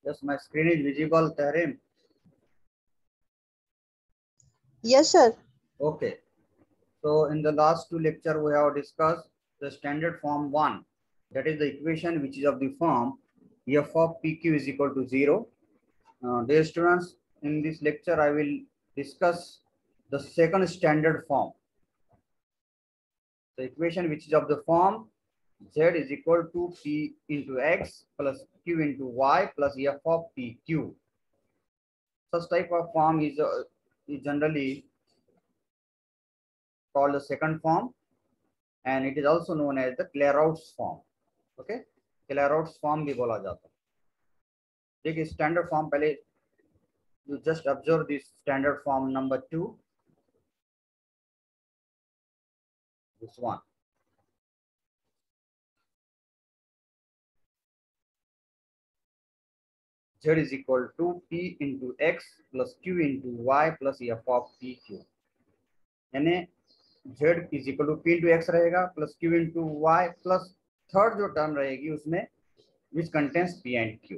Yes, my screen is visible, Tahrim. Yes, sir. Okay. So in the last two lecture, we have discussed the standard form 1. That is the equation which is of the form f of pq is equal to 0. Dear students, in this lecture, I will discuss the second standard form. The equation which is of the form z is equal to p into x plus q into y plus f of pq. Such type of form is generally called the second form, and it is also known as the Clairaut's form. Okay, Clairaut's form भी बोला जाता है. देखिए standard form पहले you just observe this standard form number 2, this one. Z is equal to p into x plus q into y plus f of pq. यानी z is equal to p into x रहेगा plus q into y plus third जो term रहेगी उसमें which contains p and q.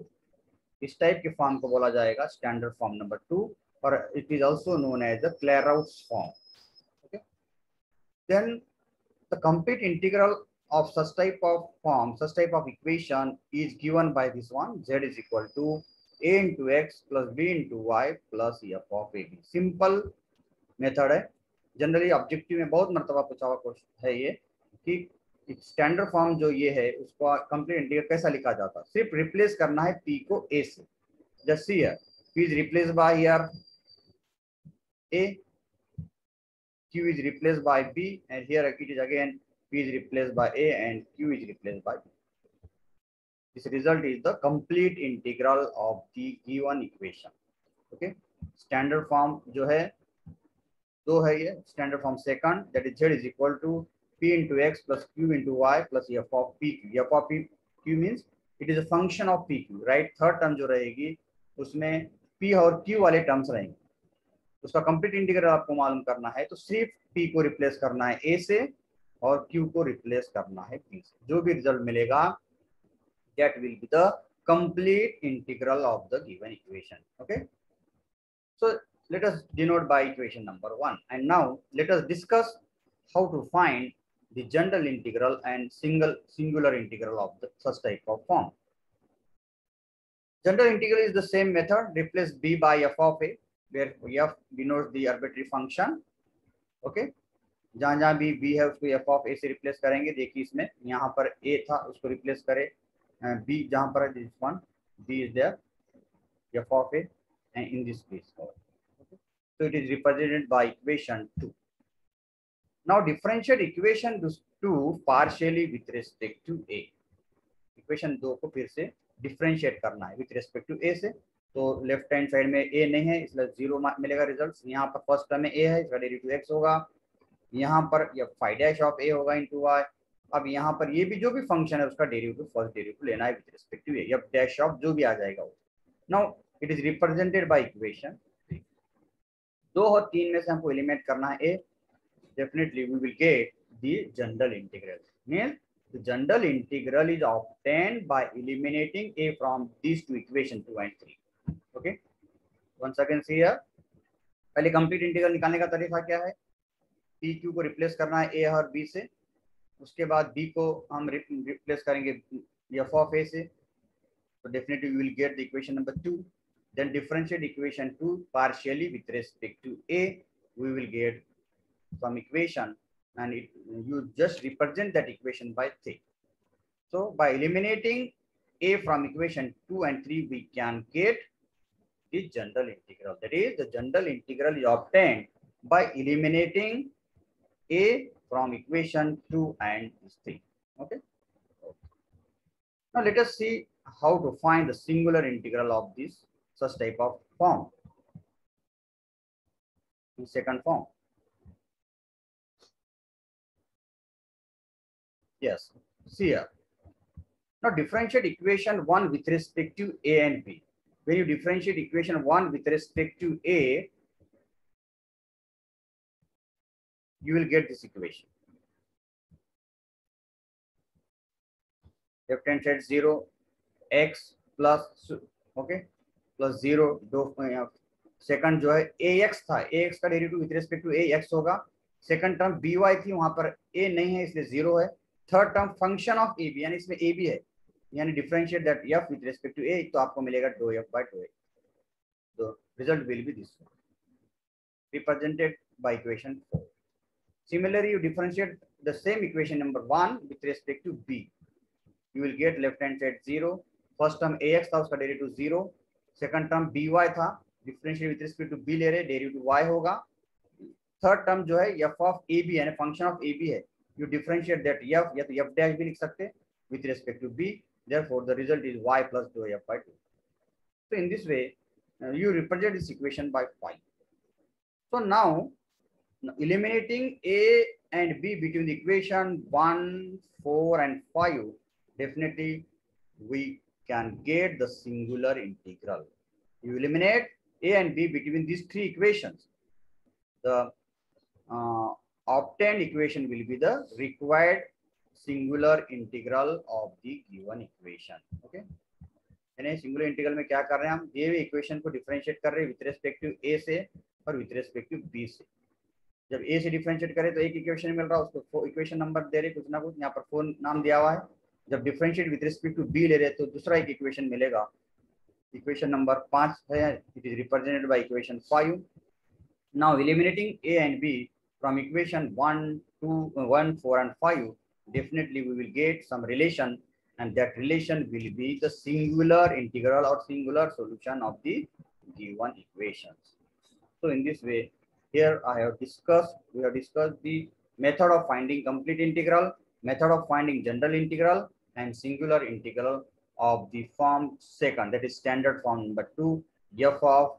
इस type के form को बोला जाएगा स्टैंडर्ड फॉर्म नंबर 2, और it is also known as the Clairaut's form. Okay, then the complete integral of such type of form, such type of equation is given by this one. Z is equal to a into x plus b into y plus f of ab. Simple method है, generally objective में बहुत मरतबा पूछा हुआ question है ये कि standard form जो ये है उसको कंप्लीट इंटीग्रल कैसा लिखा जाता है. सिर्फ रिप्लेस करना है p को a से. Just see here, p is replaced by here a, q is replaced by b, and here it is again p is replaced by a and q is replaced by b. This result is the complete integral of the given equation. Okay, standard form जो है दो है ये. Standard form second, that is z is equal to p into x plus q into y plus f of pq. f of pq means it is a function of pq, right? Third term जो रहेगी उसमें p और q वाले terms रहेंगे. उसका complete integral आपको मालूम करना है तो सिर्फ p को रिप्लेस करना है a से और q को रिप्लेस करना है p से. जो भी रिजल्ट मिलेगा that will be the complete integral of the given equation. Okay, so let us denote by equation number 1, and now let us discuss how to find the general integral and singular integral of the such type of form. General integral is the same method, replace b by f of a, where f denotes the arbitrary function. Okay, जहां जहां भी b है उसको f of a से replace करेंगे. देखिए इसमें यहाँ पर a था उसको रिप्लेस करें b जहां पर है, this one b is there, f of a, and in this case okay. So it is represented by equation 2. Now differentiate equation 2 partially with respect to a. Equation 2 को फिर से differentiate करना है with respect to a से. तो left hand side में a नहीं है इसलिए 0 मिलेगा रिजल्ट. यहाँ पर फर्स्ट टर्म में a है, इसका डेरिवेटिव x होगा. यहाँ पर ये फाई डैश ऑफ a होगा इनटू y. अब यहाँ पर ये भी जो भी फंक्शन है उसका डेरिवेटिव फर्स्ट डेरिवेटिव लेना है विथ रिस्पेक्ट टू a. या डैश ऑफ जो भी आ जाएगा वो. Now it is represented by equation 2 और 3 में से हमको एलिमिनेट करना है a. Definitely we will get the general integral. Means the general integral is obtained by eliminating a from these two equation 2 and 3. Okay, once again see here, पहले complete integral निकालने का तरीका क्या है. पी क्यू को replace करना है ए और बी से. उसके बाद बी को हम रिप्लेस करेंगे एफ ऑफ ए से. तो definitely we will get the equation number 2. Then differentiate equation 2 partially with respect to a. We will get some equation, and you just represent that equation by 3. So by eliminating a from equation 2 and 3 we can get the general integral. That is, the general integral is obtained by eliminating a from equation 2 and 3. Okay, now let us see how to find the singular integral of this such type of form in second form. Yes, see here. Now differentiate equation 1 with respect to a and b. When you differentiate equation 1 with respect to a, you will get this equation. Left hand side 0, x plus okay, plus 0 दो second जो है a x था, a x का derivative with respect to a x होगा। Second term b y थी, वहां पर a नहीं है इसलिए 0 है। Third term function of a b, यानी इसमें ए बी है, यानी differentiate that f with respect to a, तो आपको मिलेगा do f by do a. तो result will be this represented by equation 4. Similarly, you differentiate the same equation number 1 with respect to b. You will get left hand side 0. First term ax था, उसका derivative 0. Second term by था, differentiate with respect to b ले रहे, derivative y होगा। Third term जो है f of a b, यानी function of a b है, यू डिफरेंशिएट दैट f, या तो f डैश भी लिख सकते with respect to b, therefore the result is y plus dou f by 2. So in this way you represent this equation by 5. So now eliminating a and b between the equation 1, 4 and 5, definitely we can get the singular integral. You eliminate a and b between these three equations. The obtained equation will be the required singular integral of the given equation. Okay. यानी singular integral में क्या कर रहे हैं, हम ये equation को differentiate कर रहे हैं विथ रेस्पेक्ट टू ए से और विथ रेस्पेक्ट टू बी से। जब ए से डिफरेंशिएट करें तो एक इक्वेशन मिल रहा है, उसको इक्वेशन नंबर दे रहे कुछ ना कुछ, यहाँ पर 4 नाम दिया हुआ है। जब differentiate with respect to b ले रहे तो दूसरा एक इक्वेशन मिलेगा, इक्वेशन नंबर 5 है, it is represented by equation 5. Now eliminating a and b from equation 1, 2, 1, 4 and 5, definitely we will get some relation, and that relation will be the singular integral or singular solution of the given equations. So in this way, here we have discussed the method of finding complete integral, method of finding general integral, and singular integral of the form second, that is standard form number 2, f of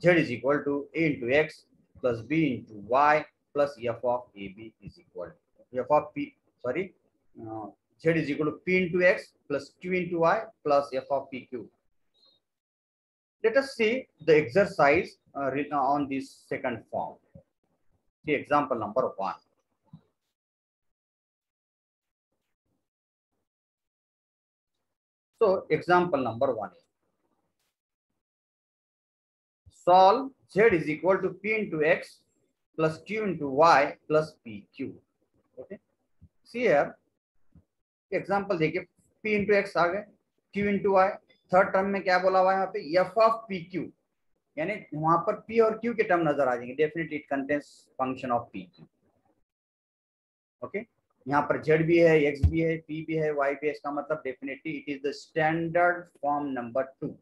z is equal to a into x plus b into y plus f of ab is equal to f of p, z is equal to p into x plus q into y plus f of pq. Let us see the exercise written on this second form. See example number 1. So example number 1 is solve z is equal to p into x plus q into y plus pq. Okay. See here example देखिए, p into x आ गए, q into y, third term में क्या बोला हुआ है यहाँ पे f ऑफ पी क्यू, यानी वहां पर p और q के टर्म नजर आ जाएंगे, definitely it contains function of P Q. Okay, यहाँ पर z भी है, x भी है, p भी है, y भी है, इसका मतलब definitely it is the standard form number 2.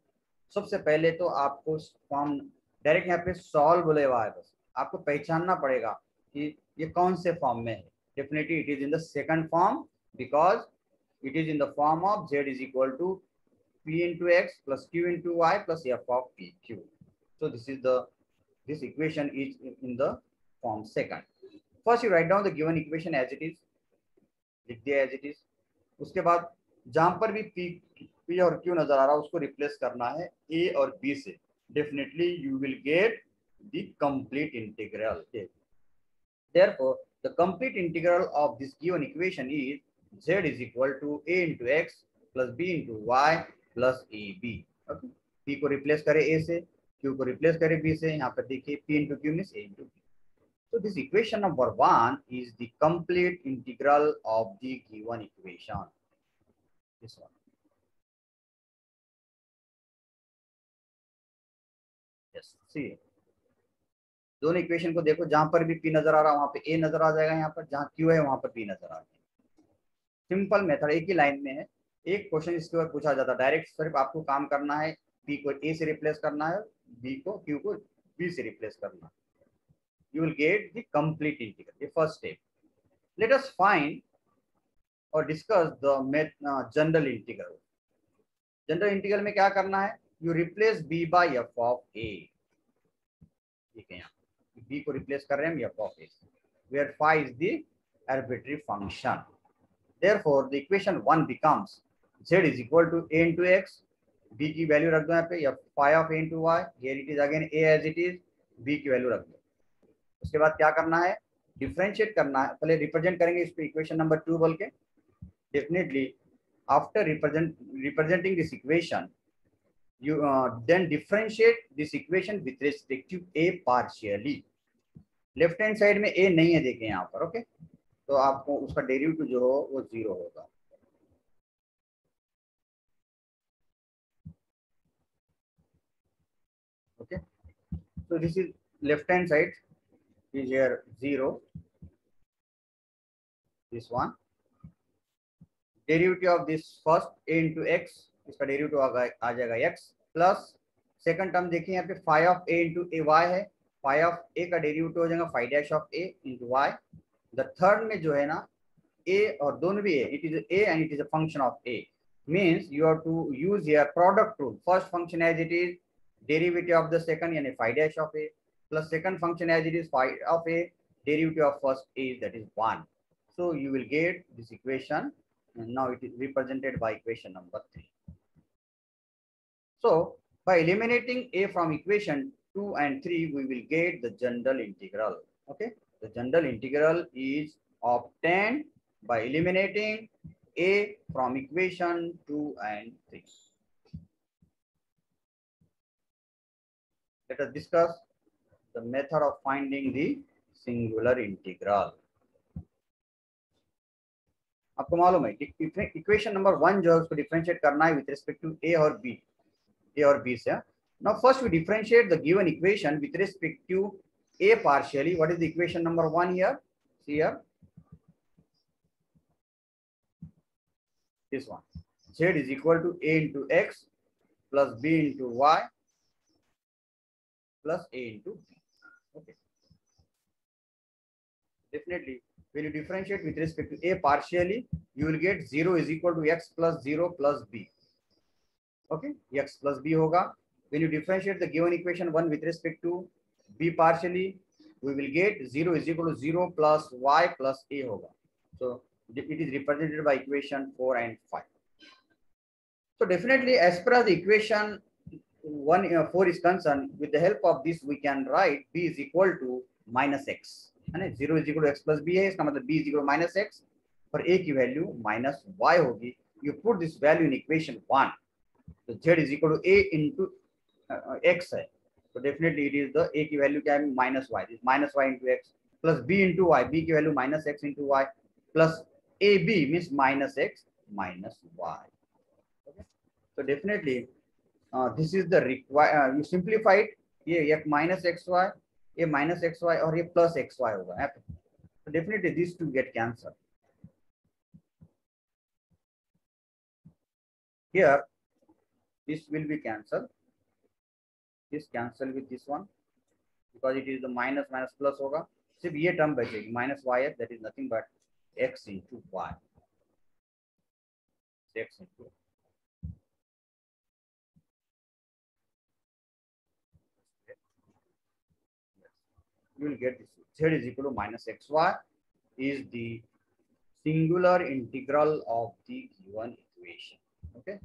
सबसे पहले तो आपको फॉर्म डायरेक्ट यहाँ पे सॉल्व बोले हुआ है, बस आपको पहचानना पड़ेगा कि ये कौन से फॉर्म में है. Definitely it is in the second form because it is in the form of z is equal to p into x plus q into y plus f of pq. So this equation is in the form second. First you write down the given equation as it is, लिख दिया as it is. उसके बाद जहां पर भी p और q नजर आ रहा है उसको रिप्लेस करना है a और b से. Definitely you will get the complete integral. Therefore the complete integral of this given equation is z is equal to a into x plus b into y plus ab. Okay, p को replace करें a से, q को replace करें b से, यहाँ पर देखिए p into q means a into b. So this equation number 1 is the complete integral of the given equation. This one. Yes, see. दोनों इक्वेशन को देखो, जहां पर भी p नजर आ रहा है वहां पे a नजर आ जाएगा, यहाँ पर जहां q है वहां पर b नजर आ जाएगा. सिंपल मेथड, एक ही लाइन में है. एक क्वेश्चन इसके ऊपर पूछा जाता है डायरेक्ट, सिर्फ आपको काम करना है p को a से रिप्लेस करना है, b को q को b से रिप्लेस करना है. You will get the complete integral. The first step. Let us find or discuss the general integral. General integral में क्या करना है, you replace b by f of a. ठीक है, यहाँ b को रिप्लेस कर रहे हैं हम f of a, where phi is the arbitrary function. Therefore the equation 1 becomes z is equal to a into x, b की वैल्यू रख दो यहाँ पे, या phi of a into y, here it is again a as it is, b की value रख दो. उसके बाद क्या करना है, डिफरेंशिएट करना है. पहले रिप्रेजेंट करेंगे इसको इक्वेशन नंबर 2 बोल के. Definitely after representing this equation You then differentiate this equation with respect to a partially. Left hand side में a नहीं है, देखें यहाँ पर, ओके, तो आपको उसका डेरिवेटिव जो हो वो 0 होगा. Okay, so this is left hand side is here 0, this one. Derivative of this first a into x, इसका डेरिवेटिव आ जाएगा x प्लस सेकंड टर्म देखिए यहाँ पे phi of a into a y है, phi of a का derivative हो जाएगा phi dash of a into y. The third में जो है ना a और दोनों भी है, it is a and it is a function of a, means you have to use here product rule. First function as it is derivative of the second यानी phi dash of a plus second function as it is phi of a, derivative of first is that is 1. So you will get this equation, and now it is represented by equation number 3. So by eliminating a from equation 2 and 3, we will get the general integral. Okay, the general integral is obtained by eliminating a from equation 2 and 3. Let us discuss the method of finding the singular integral. आपको मालूम है equation number 1 जो है उसको differentiate करना है with respect to a और b से. Now first we differentiate the given equation with respect to a partially. What is the equation number 1 here? See here, this one. Z is equal to a into x plus b into y plus a into b. Okay. Definitely, when you differentiate with respect to a partially, you will get 0 is equal to x plus 0 plus b. Okay, x plus b hoga. When you differentiate the given equation 1 with respect to b partially, we will get 0 is equal to 0 plus y plus a hoga. So it is represented by equation 4 and 5. So definitely, as per the equation 4 is concerned, with the help of this we can write b is equal to minus x. 0 is equal to x plus b है, इसका मतलब b is equal to minus x, पर a की value minus y होगी. You put this value in equation 1. So z is equal to a into x है, so definitely it is the a की value क्या है, minus y. This minus y into x plus b into y, b की value minus x into y plus ab means minus x minus y. Okay, so definitely this is the require. You simplify it, ये minus xy, ये minus xy और ये plus xy होगा. So definitely these two get cancelled. Here this will be cancelled. This cancel with this one because it is the minus minus plus होगा. सिर्फ ये term बचेगी minus y, that is nothing but x into y. X into you will get this. Z is equal to minus xy is the singular integral of the given equation. Okay.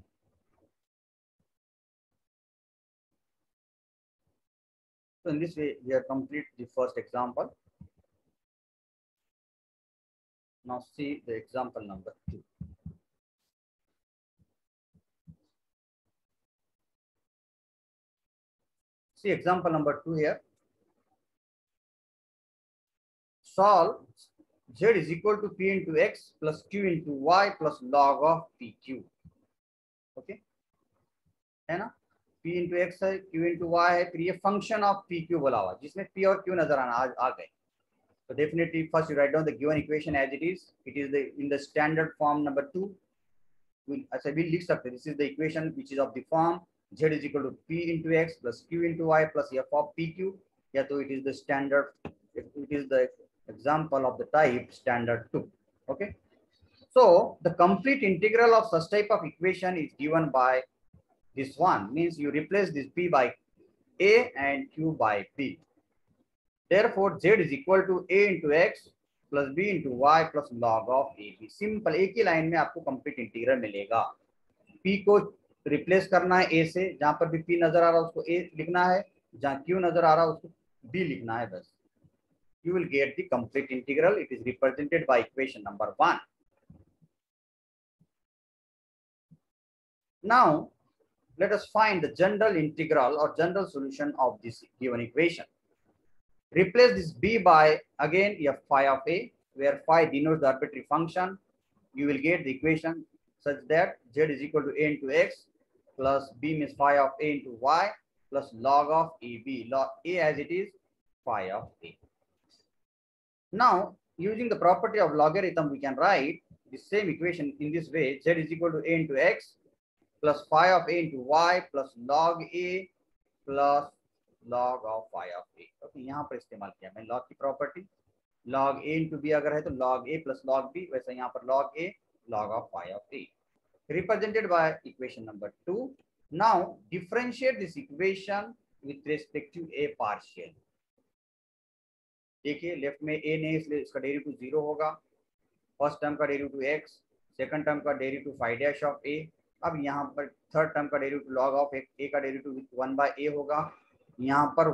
So in this way, we have complete the first example. Now see the example number 2. See example number 2 here. Solve z is equal to p into x plus q into y plus log of pq. Okay, है ना, p into x है, q into y है, फिर ये function of pq बोला हुआ जिसमें p और q नजर आ गए. So definitely first you write down the given equation as it is. It is the in the standard form number 2. अच्छा भी लिख सकते. This is the equation which is of the form z is equal to p into x plus q into y plus f of pq. या तो it is the standard. It is the example of the type standard 2. Okay, so the complete integral of such type of equation is given by this one, means you replace this p by a and q by b. Therefore z is equal to a into x plus b into y plus log of ab. Simple एक ही line में आपको complete integral मिलेगा. p को replace करना है a से, जहां पर भी p नजर आ रहा है उसको a लिखना है, जहां q नजर आ रहा है उसको b लिखना है, बस. You will get the complete integral. It is represented by equation number 1. Now Let us find the general integral or general solution of this given equation. Replace this b by again f phi of a, where phi denotes the arbitrary function. You will get the equation such that z is equal to a into x plus b means phi of a into y plus log of ab, log a as it is phi of a. Now, using the property of logarithm, we can write the same equation in this way: z is equal to a into x plus phi of a into y plus log a plus log of phi of a. Okay, यहाँ पर इस्तेमाल किया मैं log की property. log a into b अगर है तो log a plus log b, वैसे यहाँ पर log a log of phi of a, represented by equation number 2. Now differentiate this equation with respect to a partial. देखिए left में a नहीं, इसलिए इसका डेरिवेटिव 0 होगा. फर्स्ट टर्म का डेरिवेटिव x, सेकंड टर्म का derivative phi dash of a. अब यहाँ पर थर्ड टर्म का डेरिवेटिव log of a का डेरिवेटिव 1 by a होगा. यहाँ पर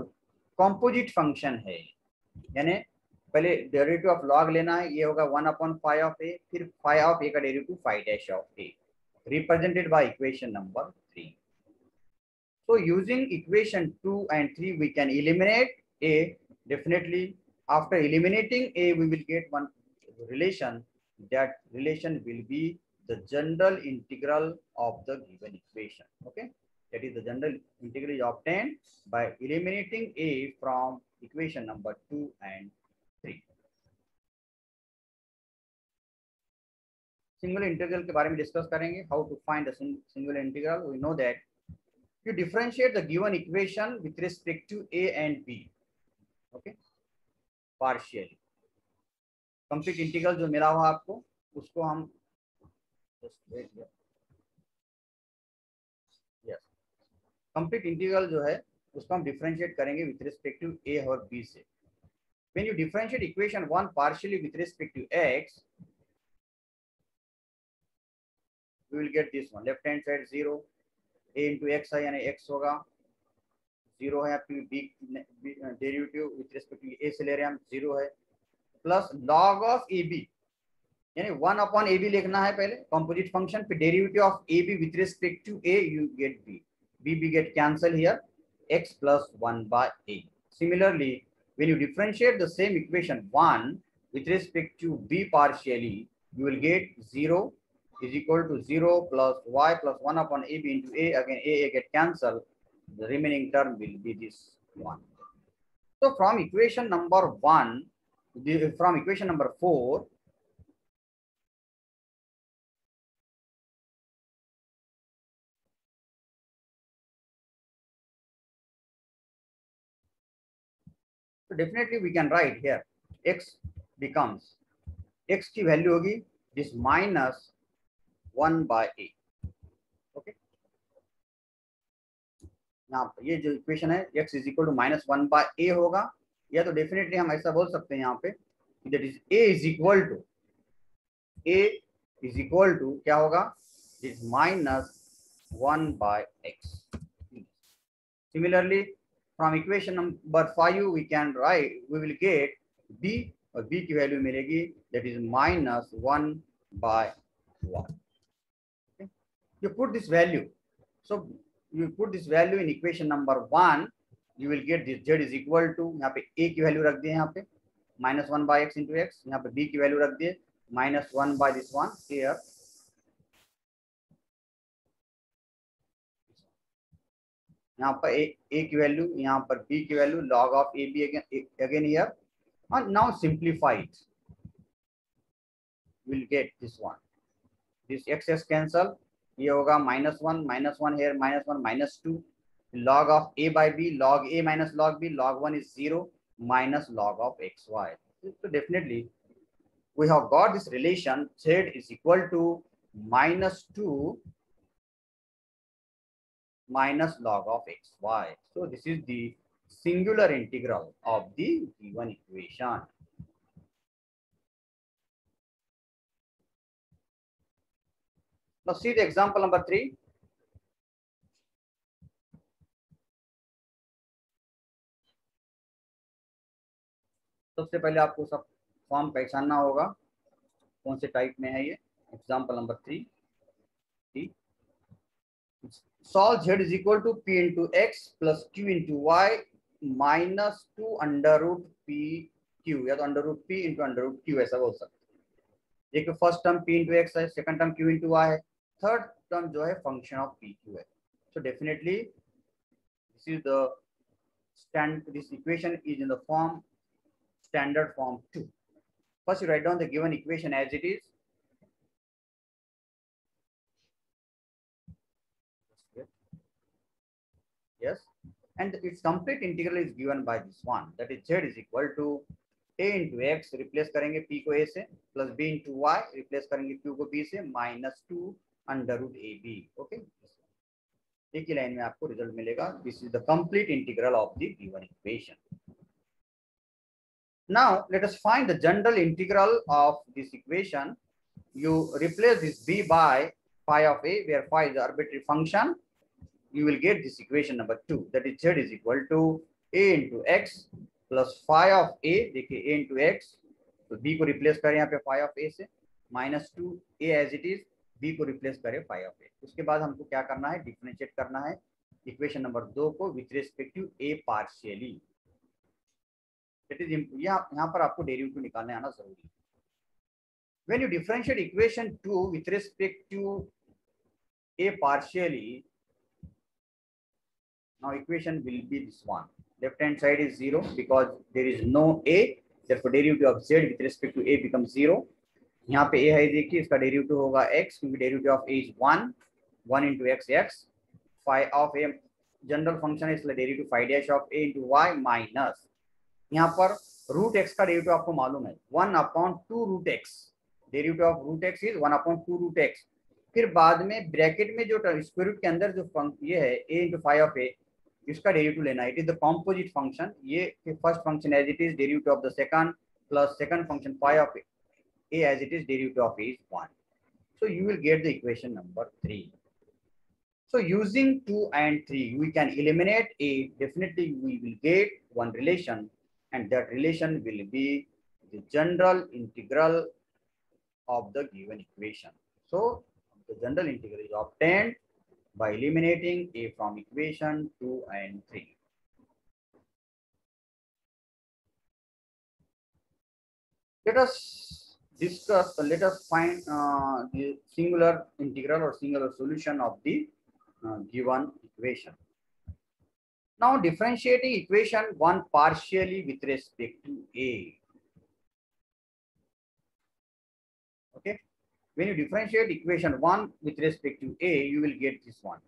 कॉम्पोजिट फंक्शन है, यानी पहले डेरिवेटिव ऑफ log लेना है, ये होगा 1 upon phi of a, फिर phi of a का derivative phi dash of a, represented by equation number 3. So using equation 2 and 3 we can eliminate a. Definitely after eliminating a we will get one relation. That relation will be the general integral of the given equation. Okay, that is the general integral is obtained by eliminating a from equation number 2 and 3. Singular integral के बारे में discuss करेंगे. How to find the singular integral? We know that you differentiate the given equation with respect to a and b. Okay, partially. Complete integral जो मिला हुआ आपको उसको हम कंप्लीट इंटीग्रल जो है उसको हम डिफरेंशिएट करेंगे विथ रिस्पेक्ट टू a और b से. When you differentiate equation 1 partially with respect to x, we will get this one. Left hand side 0, a into x है यानी x होगा 0 है. आपकी b derivative with respect to a से ले रहे हैं हम 0 है, प्लस log ऑफ ab, यानी 1 अपॉन ab लिखना है पहले कंपोजिट फंक्शन, फिर derivative of ab with respect to a, you get b get cancel here, x plus 1 by a. Similarly, when you differentiate the same equation 1 with respect to b partially, you will get 0 is equal to 0 plus y plus 1 upon ab into a. Again a get cancelled, the remaining term will be this one. So from equation number 1, from equation number 4, so definitely we can write here x becomes, x की value होगी this minus 1 by a. Okay, यहाँ पर ये जो equation है x is equal to minus 1 by a होगा, या तो डेफिनेटली हम ऐसा बोल सकते हैं यहाँ पे that is a is equal to क्या होगा, this minus 1 by x. Similarly, from equation number 5 we can write, we will get b, और b की वैल्यू मिलेगी that is minus 1 by 1. Okay? You put this value, so you put this value in equation number 1, you will get this z is equal to, यहाँ पे a की value रख दिए, यहाँ पे minus 1 by x into x, यहाँ पे b की वैल्यू रख दिए minus 1 by this one here. यहाँ पर a की वैल्यू, यहाँ पर b की value, log of ab again here, and now simplify it, will get this one, this x cancel, ये होगा minus 1 here, minus 1 minus 2, log of a by b, log a minus log b, log 1 is 0, minus log of xy. So definitely we have got this relation z is equal to minus 2 minus log of xy. So this is the singular integral of the given equation. Now see the example number 3. सबसे पहले आपको सब form पहचानना होगा कौन से type में है ये. Example number 3. solve z is equal to p into x plus q into y minus 2 under root p q, या तो under root p into under root q ऐसा बोल सकते हैं। देखिए first term p into x है, second term q into y है, third term जो है फंक्शन ऑफ p q है। So definitely this is the this equation is in the form standard form 2. First you write down the given equation as it is. Yes, and its complete integral is given by this one, that is z is equal to a into x, replace करेंगे p को a से, plus b into y, replace करेंगे q को b से, minus 2 under root a b. Okay, एक ही line में आपको रिजल्ट मिलेगा। This is the complete integral of the given equation. Now let us find the general integral of this equation. You replace this b by phi of a, where phi is the arbitrary function. You will get this equation number 2, that is z is equal to a into x plus phi of a, देखिए a into x, तो b को replace करें यहाँ पे phi of a से, minus 2 a as it is, b को replace करें phi of a। उसके बाद हमको क्या करना है, डिफरेंशिएट करना है इक्वेशन नंबर 2 को with respect to a partially. It is यहाँ पर आपको डेरिवेटिव निकालने आना जरूरी है। When you differentiate equation 2 with respect to a partially, now equation will be this one. Left hand side is 0 because there is no a, therefore derivative of z with respect to a becomes 0. यहाँ पे a है, देखिए इसका derivative होगा x, क्योंकि derivative of a is 1 into x, phi of a general function है इसलिए derivative phi dash of a into y minus, यहाँ पर रूट एक्स का डेरिवेटिव आपको मालूम है 1/2 root x, derivative of root x is 1/2 root x. फिर बाद में ब्रैकेट में जो स्क्वायर रूट के अंदर जो ये है a into phi of a, इसका डेरिवेटिव लेना है। It is the composite function, ये first function as it is derivative of the second plus second function phi of a as it is derivative of a is 1. So you will get the equation number 3. So using 2 and 3 we can eliminate a, definitely we will get one relation, and that relation will be the general integral of the given equation. So the general integral is obtained by eliminating a from equation 2 and 3. Let us discuss, let us find the singular integral or singular solution of the given equation. Now differentiating equation 1 partially with respect to a. Okay, when you differentiate equation 1 with respect to a, you will get this one.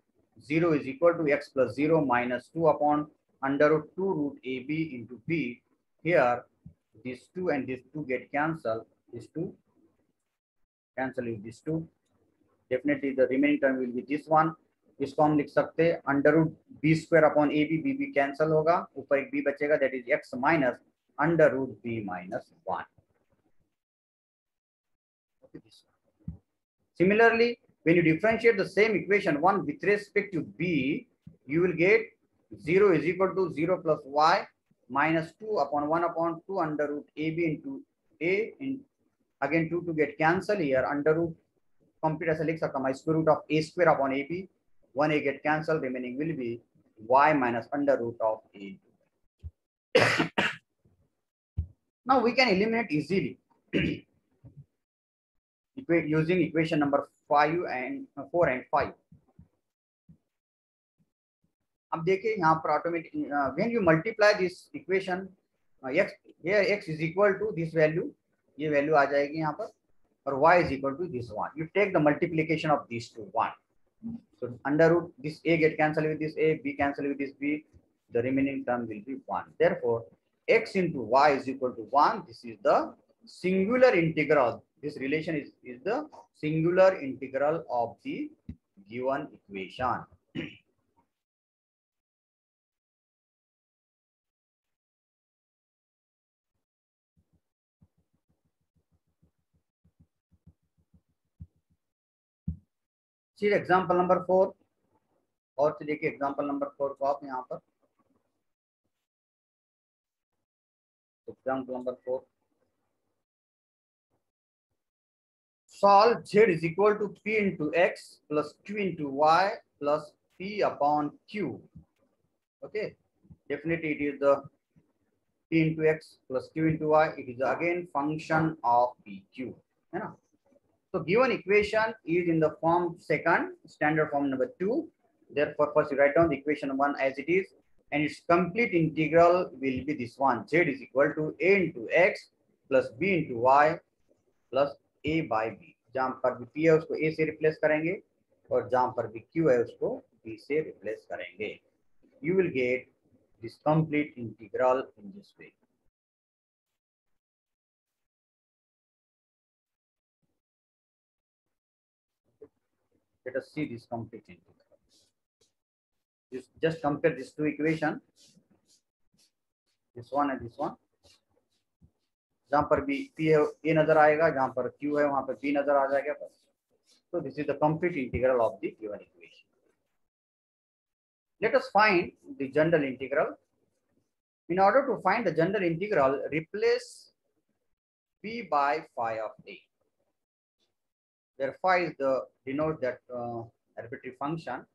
0 is equal to x plus 0 minus 2 upon under root 2 root ab into b. Here these 2 and these 2 get cancelled. These 2 cancel with these 2. Definitely the remaining term will be this one. इसको हम लिख सकते हैं under root b square upon a b, b cancel होगा, ऊपर एक b बचेगा, that is x minus under root b minus 1. Similarly, when you differentiate the same equation 1 with respect to b, you will get 0 is equal to 0 plus y minus 2 upon 1/2 under root ab into a, in again 2 to get cancel here, under root complete ऐसे लिख सकता हूँ, square root of a square upon ab, 1a get cancelled, remaining will be y minus under root of a. Now we can eliminate easily using equation number 5 and 4 and 5. अब देखिए यहाँ पर automatic when you multiply this equation x, here x is equal to this value, ये value आ जाएगी यहाँ पर, और y is equal to this one. You take the multiplication of these two, 1. So under root this a get cancelled with this a, b cancel with this b, the remaining term will be 1. Therefore x into y is equal to 1. This is the singular integral. This relation is the singular integral of the given equation. See example number 4, और से देखिए example number 4 को आप यहाँ पर, example number 4, solve z is equal to p into x plus q into y plus P upon Q. Okay, definitely it is the P into X plus Q into Y. It is again function of PQ. है ना? So given equation is in the form second, standard form number 2. Therefore, first you write down the equation 1 as it is, and its complete integral will be this one. Z is equal to A into X plus B into Y plus A by B. जहाँ पर भी P है उसको A से replace करेंगे और जहाँ पर भी Q है उसको B से रिप्लेस करेंगे. You will get this complete integral in this way. Let us see this complete integral. Just compare these two equations, this one and this one. जहाँ पर भी P है A नजर आएगा, जहाँ पर Q है वहाँ पर B नजर आ जाएगा बस. So this is the complete integral of the given equation. Let us find the general integral. In order to find the general integral, replace P by phi of A. Where phi is the denote that arbitrary function.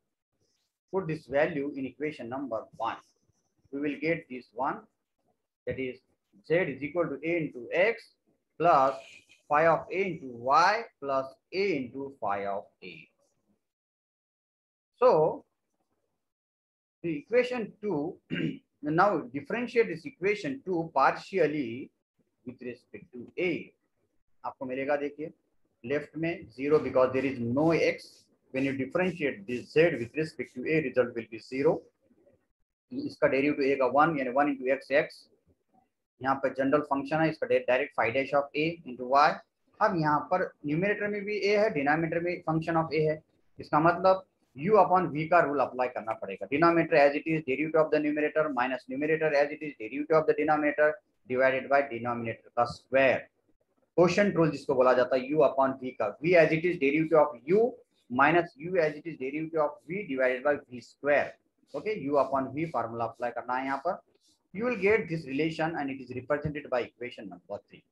Put this value in equation number 1. We will get this one, that is Z is equal to A into X plus phi of A into Y plus A into phi of A. So the equation 2, now differentiate this equation 2 partially with respect to A. आपको मिलेगा देखिए left में 0 because there is no X. When you differentiate this Z with respect to A, result will be 0. इसका derivative A का 1 यानी 1 into X X. यहाँ पर general function है, इसका direct phi dash of A into Y. अब यहाँ पर न्यूमरेटर में भी A है, डिनोमिनेटर में फंक्शन ऑफ A है. इसका मतलब U अपॉन V का रूल अप्लाई करना पड़ेगा. Denominator as it is derivative of the numerator minus numerator as it is derivative of the denominator divided by denominator का स्क्वायर. क्वोशिएंट रूल जिसको बोला जाता है U अपॉन V का. V as it is derivative of U minus U as it is derivative of V divided by V square. Okay, U upon V formula apply करना है यहाँ पर. You will get this relation and it is represented by equation number 3.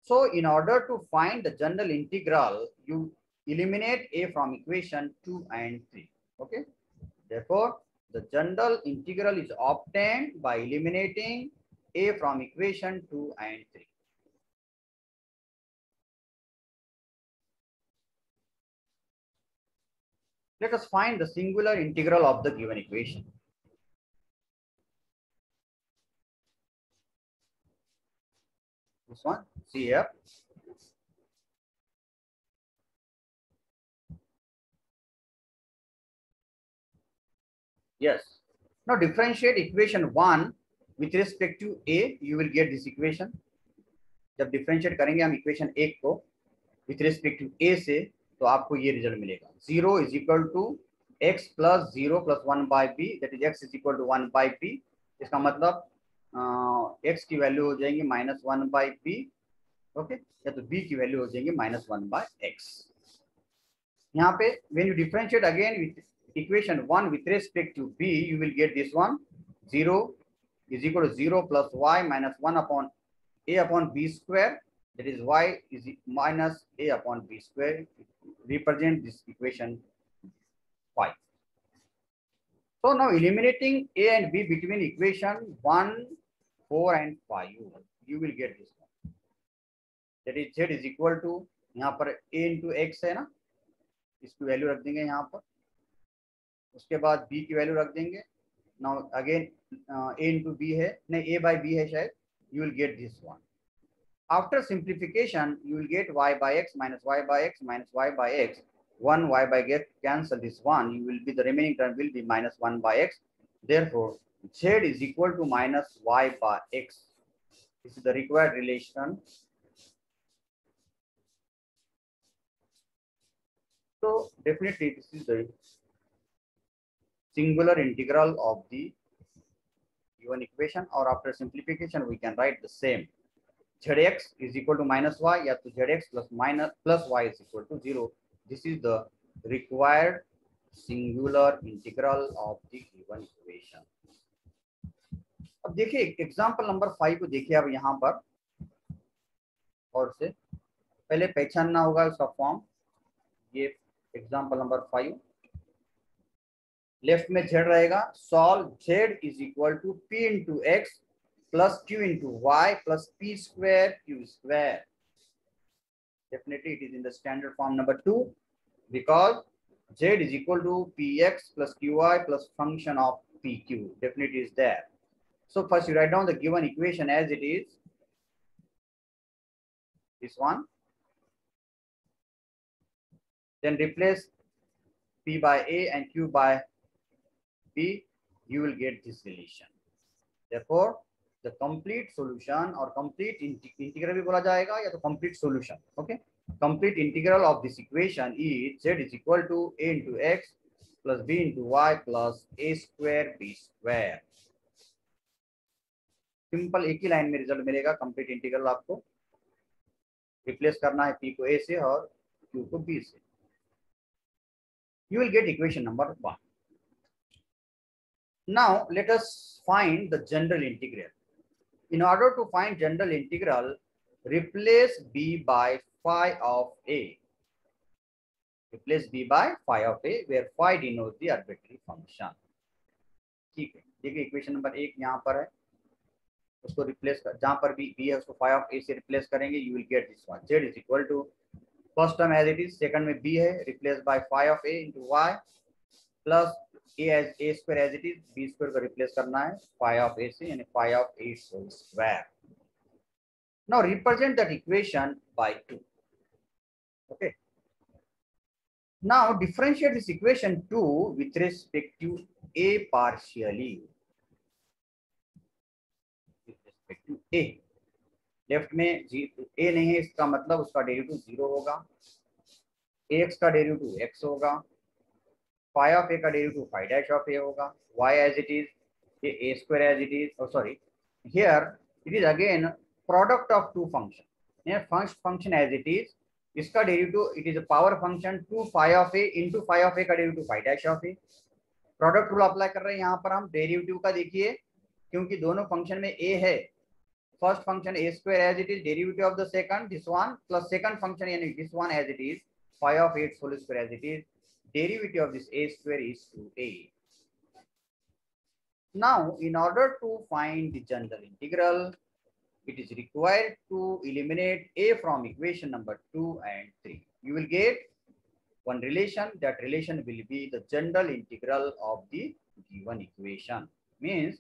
So in order to find the general integral, you eliminate A from equation 2 and 3. Okay. Therefore, the general integral is obtained by eliminating A from equation 2 and 3. Let us find the singular integral of the given equation. This one, see here. Yes. Now differentiate equation 1 with respect to A. You will get this equation. जब differentiate करेंगे हम equation 1 को with respect to A से, तो आपको ये result मिलेगा. 0 is equal to x plus 0 plus 1 by b, that is x is equal to 1 by b. इसका मतलब x की वैल्यू हो जाएंगी माइनस 1 बाई b. ओके, या तो b की वैल्यू हो जाएंगी माइनस 1 बाय x. यहाँ पे when you differentiate again with equation 1 with respect to b, you will get this one. 0 is equal to 0 plus y minus 1 upon a upon b square, that is y is minus a upon b square. Represent this equation 5. So now eliminating a and b between equation 1, 4 and 5, you will get this one. That is z is equal to, यहाँ पर a into x है ना, इसकी value रख देंगे यहाँ पर. उसके बाद b की वैल्यू रख देंगे. Now again a into b है, नहीं a by b है शायद. You will get this one. After simplification, you will get y by x minus y by x minus y by x. 1 y by x cancel this one. You will be, the remaining term will be minus 1 by x. Therefore, z is equal to minus y by x. This is the required relation. So definitely this is the singular integral of the given equation, or after simplification we can write the same. Zx is equal to minus y, या तो zx plus y is equal to 0. This is the required singular integral of the given equation. अब देखिए example number 5 को देखिए. अब यहाँ पर और से पहले पहचानना होगा उसका फॉर्म. ये एग्जांपल नंबर 5. लेफ्ट में z रहेगा, solve z is equal to p into x plus q into y plus p square q square. Definitely it is in the standard form number 2 because z is equal to px plus qy plus function of pq. Definitely is there. So first you write down the given equation as it is, this one, then replace p by a and q by b, you will get this relation. Therefore the complete solution or complete integral भी बोला जाएगा या तो complete solution. Okay, complete integral of this equation is z is equal to a into x plus b into y plus a square b square. Simple एक ही line में result मिलेगा. Complete integral आपको रिप्लेस करना है p को a से और q को b से. You will get equation number 1. Now let us find the general integral. In order to find general integral, replace b by phi of a. Replace b by phi of a, where phi denotes the arbitrary function. ठीक है, देखिए equation number 1 यहाँ पर है, उसको replace कर, जहां पर भी b है उसको phi of a से रिप्लेस करेंगे. You will get this one. z is equal to first term as it is, second में b है, replace by phi of a into y plus a as a square as it is, b square को replace करना है phi of a से, यानी phi of a whole square. Now represent that equation by 2. Okay. Now differentiate this equation 2 with respect to a partially. With respect to a. Left में a नहीं है, इसका मतलब उसका डेरिवेटिव 0 होगा. ax का डेरिवेटिव x होगा. phi of a का derivative phi dash of a होगा. y as it is, a square as it is. Oh sorry, here it is again product of two functions. First function as it is, इसका derivative it is a power function 2 phi of a into phi of a का derivative phi dash of a. Product rule apply कर रहे हैं यहाँ पर हम. Derivative का देखिए, क्योंकि दोनों फंक्शन में a है, first function a square as it is, derivative of the second this one plus second function यानी this one as it is, phi of a whole square as it is, derivative of this a square is 2a. Now in order to find the general integral, it is required to eliminate a from equation number 2 and 3. You will get one relation. That relation will be the general integral of the given equation. Means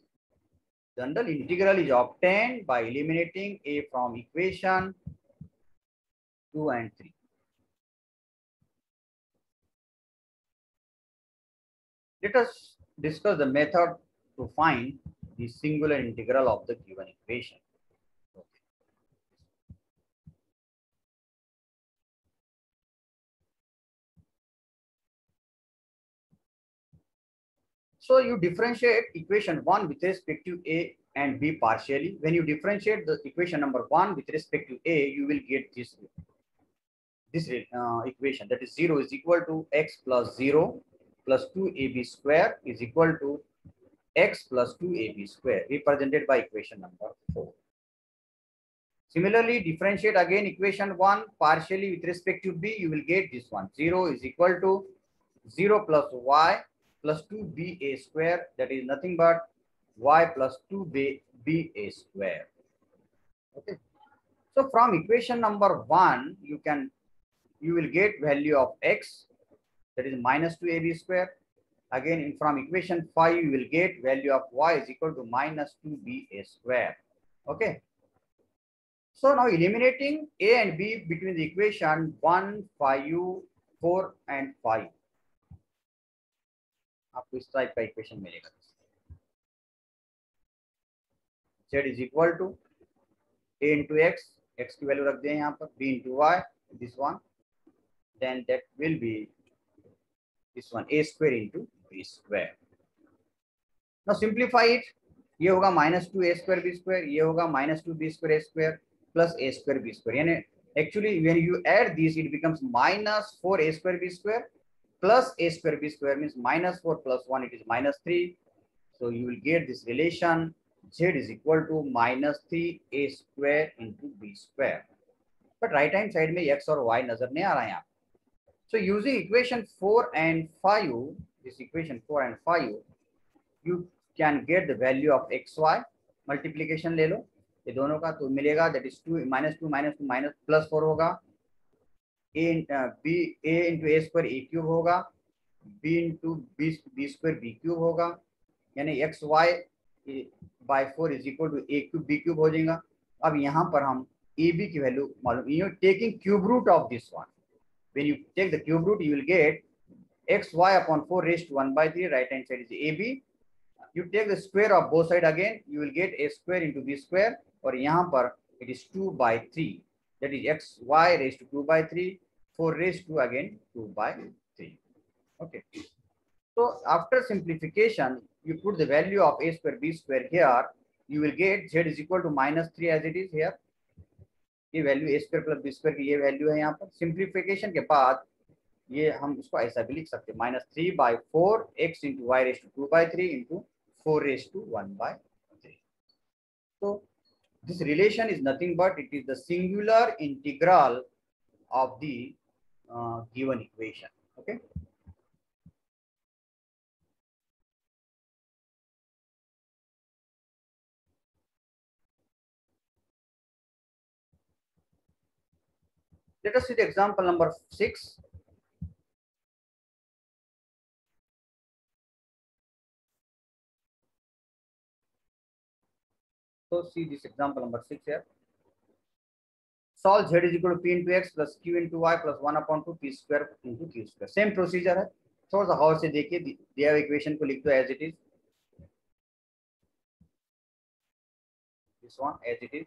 general integral is obtained by eliminating a from equation 2 and 3. Let us discuss the method to find the singular integral of the given equation. So you differentiate equation 1 with respect to a and b partially. When you differentiate the equation number 1 with respect to a, you will get this equation, that is 0 is equal to x plus 0 plus 2ab square is equal to x plus 2ab square, represented by equation number 4. Similarly, differentiate again equation 1 partially with respect to b, you will get this one, 0 is equal to 0 plus y plus 2ba square, that is nothing but y plus 2ba square. Okay. So from equation number 1, you will get value of x, that is minus 2ab square. Again, from equation 5, you will get value of y is equal to minus 2ba square. Okay. So now eliminating a and b between the equation 1, 5, 4 and 5. आपको इस type का equation मिलेगा. z is equal to a into x, x की value रख दें यहाँ पर, b into y, this one, then that will be this one a square into b square. Now simplify it. ये होगा minus 2a square b square, ये होगा minus 2b square a square plus a square b square, यानी actually when you add this it becomes minus 4a square b square plus a square b square, means minus 4 plus 1, it is minus 3. So you will get this relation z is equal to minus 3a square into b square. But right hand side में x और y नजर नहीं आ रहा है यहाँ. So using equation 4 and 5, this equation 4 and 5, you can get the value of xy. Multiplication ले लो ये दोनों का, तो मिलेगा that is 2 minus 2 minus 2 minus plus 4 होगा, a into a square a cube होगा, b into b square b cube होगा, यानी x y by 4 is equal to a cube b cube हो जाएगा। अब यहाँ पर हम ए बी की वैल्यू मालूम, you taking cube root of this one, when you take the cube root you will get xy upon 4 raised to 1 by 3, right hand side is ab, you take the square of both side again, you will get a square into b square, और यहाँ पर it is 2 by 3, that is xy raised to 2 by 3, 4 raised to again 2 by 3. Okay, so after simplification you put the value of a square b square here, you will get z is equal to minus 3 as it is here, ये value a square plus b square की ये value है यहाँ पर। Simplification के बाद ये हम इसको ऐसा भी लिख सकते हैं, minus 3 by 4 x into y raised to 2 by 3 into 4 raised to 1 by 3. So this relation is nothing but it is the singular integral of the given equation. Okay. Let us see the example number 6. So see this example number 6 here. Solve z is equal to p into x plus q into y plus 1 upon 2 p square into q square. Same procedure है, थोड़ा सा और से देखिए, दिया हुआ equation को लिख दो as it is, this one as it is.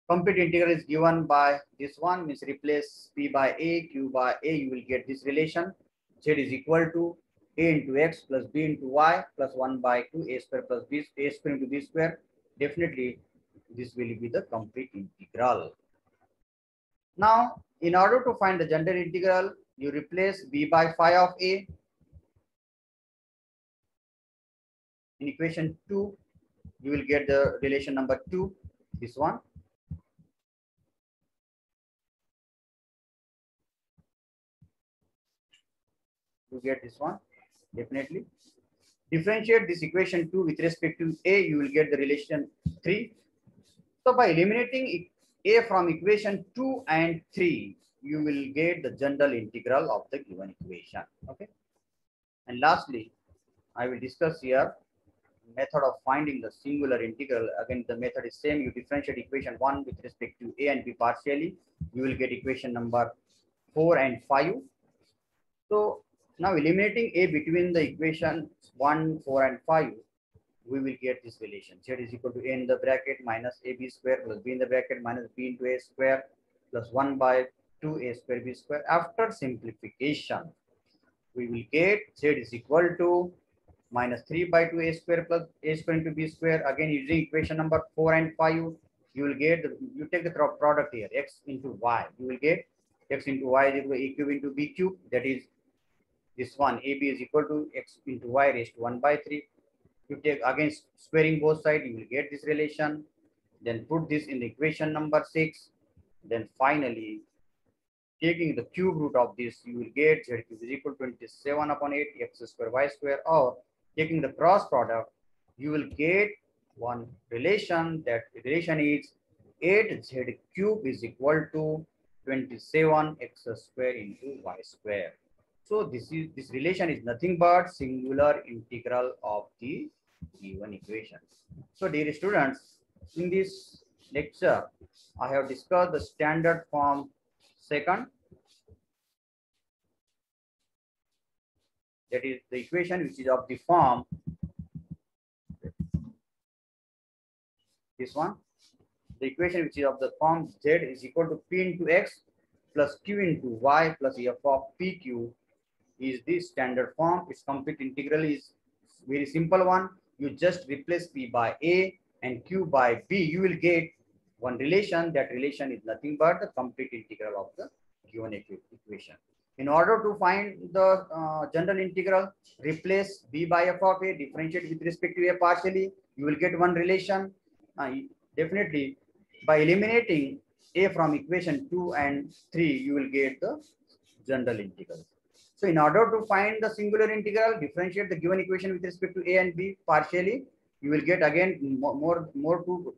Complete integral is given by this one, means replace p by a, q by a, you will get this relation. Z is equal to a into x plus b into y plus 1 by 2 a square plus b, a square into b square. Definitely this will be the complete integral. Now in order to find the general integral, you replace b by phi of a in equation 2, you will get the relation number 2, this one. You get this one, definitely. Differentiate this equation 2 with respect to a, you will get the relation 3. So by eliminating a from equation 2 and 3, you will get the general integral of the given equation. Okay. And lastly, I will discuss here method of finding the singular integral. Again, the method is same. You differentiate equation 1 with respect to a and b partially. You will get equation number 4 and 5. So now eliminating a between the equation 1, 4 and 5, we will get this relation. Z is equal to a in the bracket minus ab square plus b in the bracket minus b into a square plus 1 by 2 a square b square. After simplification, we will get Z is equal to minus 3 by 2 a square plus a square into b square. Again, using equation number 4 and 5, you will get, you take the product here, x into y. You will get x into y is equal to a cube into b cube. That is this one, ab is equal to x into y raised to 1 by 3. You take again squaring both sides, you will get this relation. Then put this in the equation number 6. Then finally, taking the cube root of this, you will get z cube is equal to 27 upon 8 x square y square, or taking the cross product, you will get one relation. That relation is 8z cube is equal to 27 x square into y square. So this relation is nothing but singular integral of the given equation. So dear students, in this lecture, I have discussed the standard form second. That is the equation which is of the form, this one, the equation which is of the form z is equal to p into x plus q into y plus f of pq is the standard form. Its complete integral is very simple one. You just replace p by a and q by b. You will get one relation. That relation is nothing but the complete integral of the given equation. In order to find the general integral, replace b by f of a, differentiate with respect to a partially. You will get one relation. Definitely, by eliminating a from equation 2 and 3, you will get the general integral. So in order to find the singular integral, differentiate the given equation with respect to a and b partially. You will get again more two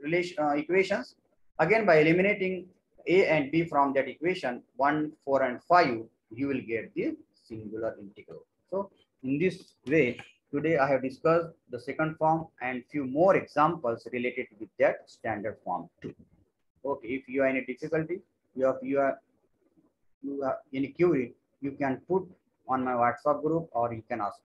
equations. Again, by eliminating a and b from that equation, 1, 4, and 5, you will get the singular integral. So in this way, today I have discussed the second form and few more examples related with that standard form too. Okay, if you have any difficulty, you have any query, you can put on my WhatsApp group or you can ask